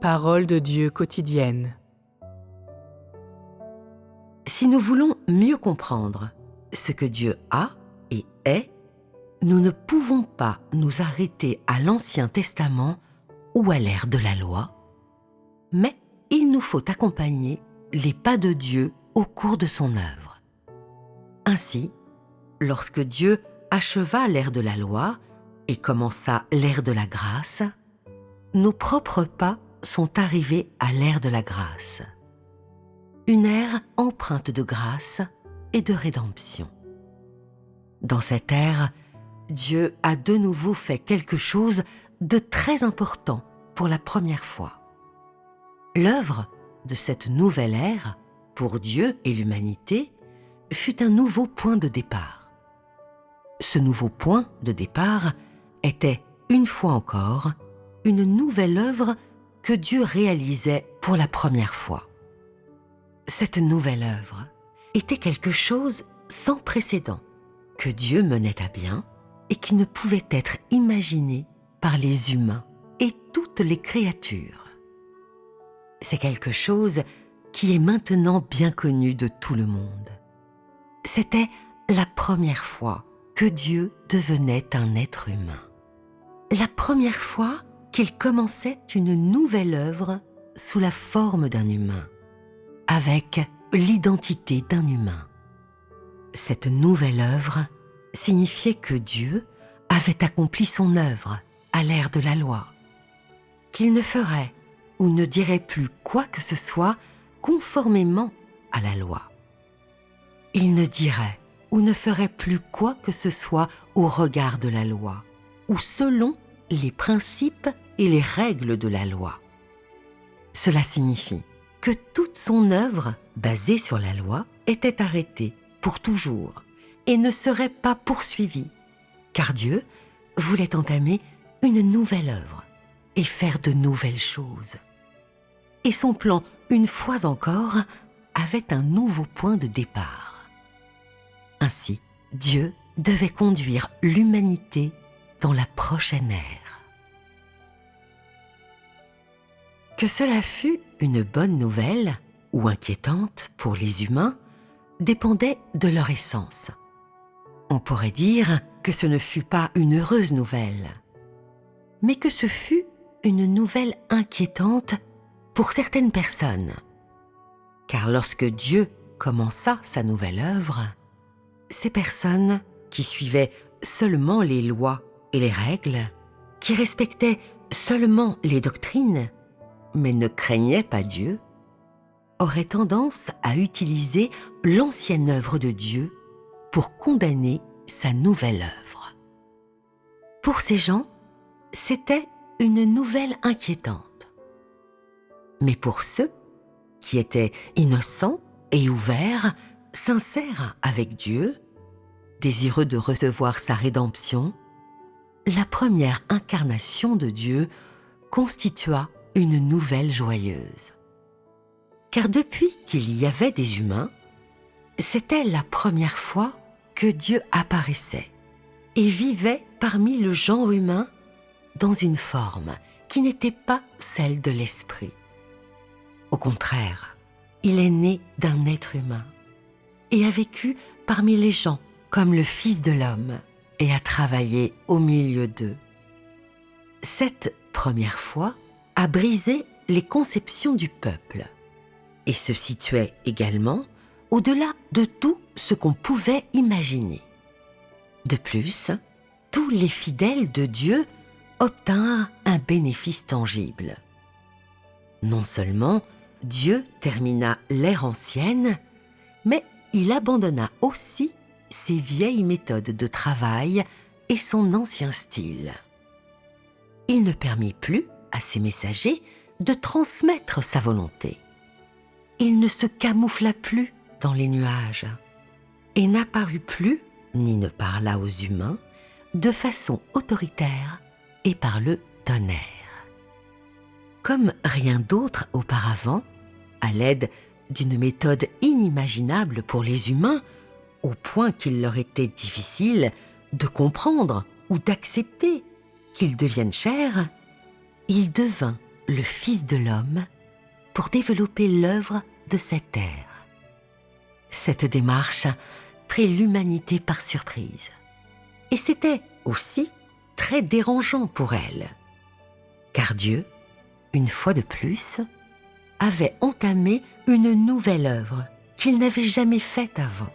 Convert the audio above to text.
Parole de Dieu quotidienne. Si nous voulons mieux comprendre ce que Dieu a et est, nous ne pouvons pas nous arrêter à l'Ancien Testament ou à l'ère de la loi, mais il nous faut accompagner les pas de Dieu au cours de son œuvre. Ainsi, lorsque Dieu acheva l'ère de la loi et commença l'ère de la grâce, nos propres pas sont arrivés à l'ère de la grâce. Une ère empreinte de grâce et de rédemption. Dans cette ère, Dieu a de nouveau fait quelque chose de très important pour la première fois. L'œuvre de cette nouvelle ère, pour Dieu et l'humanité, fut un nouveau point de départ. Ce nouveau point de départ était, une fois encore, une nouvelle œuvre que Dieu réalisait pour la première fois. Cette nouvelle œuvre était quelque chose sans précédent, que Dieu menait à bien et qui ne pouvait être imaginé par les humains et toutes les créatures. C'est quelque chose qui est maintenant bien connu de tout le monde. C'était la première fois que Dieu devenait un être humain. La première fois qu'il commençait une nouvelle œuvre sous la forme d'un humain, avec l'identité d'un humain. Cette nouvelle œuvre signifiait que Dieu avait accompli son œuvre à l'ère de la loi, qu'il ne ferait ou ne dirait plus quoi que ce soit conformément à la loi. Il ne dirait ou ne ferait plus quoi que ce soit au regard de la loi, ou selon les principes et les règles de la loi. Cela signifie que toute son œuvre, basée sur la loi, était arrêtée pour toujours et ne serait pas poursuivie, car Dieu voulait entamer une nouvelle œuvre et faire de nouvelles choses. Et son plan, une fois encore, avait un nouveau point de départ. Ainsi, Dieu devait conduire l'humanité dans la prochaine ère. Que cela fût une bonne nouvelle ou inquiétante pour les humains dépendait de leur essence. On pourrait dire que ce ne fut pas une heureuse nouvelle, mais que ce fut une nouvelle inquiétante pour certaines personnes. Car lorsque Dieu commença sa nouvelle œuvre, ces personnes qui suivaient seulement les lois et les règles, qui respectaient seulement les doctrines, mais ne craignaient pas Dieu, auraient tendance à utiliser l'ancienne œuvre de Dieu pour condamner sa nouvelle œuvre. Pour ces gens, c'était une nouvelle inquiétante. Mais pour ceux qui étaient innocents et ouverts, sincères avec Dieu, désireux de recevoir sa rédemption, la première incarnation de Dieu constitua une nouvelle joyeuse. Car depuis qu'il y avait des humains, c'était la première fois que Dieu apparaissait et vivait parmi le genre humain dans une forme qui n'était pas celle de l'esprit. Au contraire, il est né d'un être humain et a vécu parmi les gens comme le Fils de l'homme et a travaillé au milieu d'eux. Cette première fois a brisé les conceptions du peuple et se situait également au-delà de tout ce qu'on pouvait imaginer. De plus, tous les fidèles de Dieu obtinrent un bénéfice tangible. Non seulement Dieu termina l'ère ancienne, mais il abandonna aussi ses vieilles méthodes de travail et son ancien style. Il ne permit plus à ses messagers de transmettre sa volonté. Il ne se camoufla plus dans les nuages et n'apparut plus, ni ne parla aux humains, de façon autoritaire et par le tonnerre. Comme rien d'autre auparavant, à l'aide d'une méthode inimaginable pour les humains, au point qu'il leur était difficile de comprendre ou d'accepter qu'ils deviennent chairs, il devint le Fils de l'homme pour développer l'œuvre de cette terre. Cette démarche prit l'humanité par surprise. Et c'était aussi très dérangeant pour elle, car Dieu, une fois de plus, avait entamé une nouvelle œuvre qu'il n'avait jamais faite avant.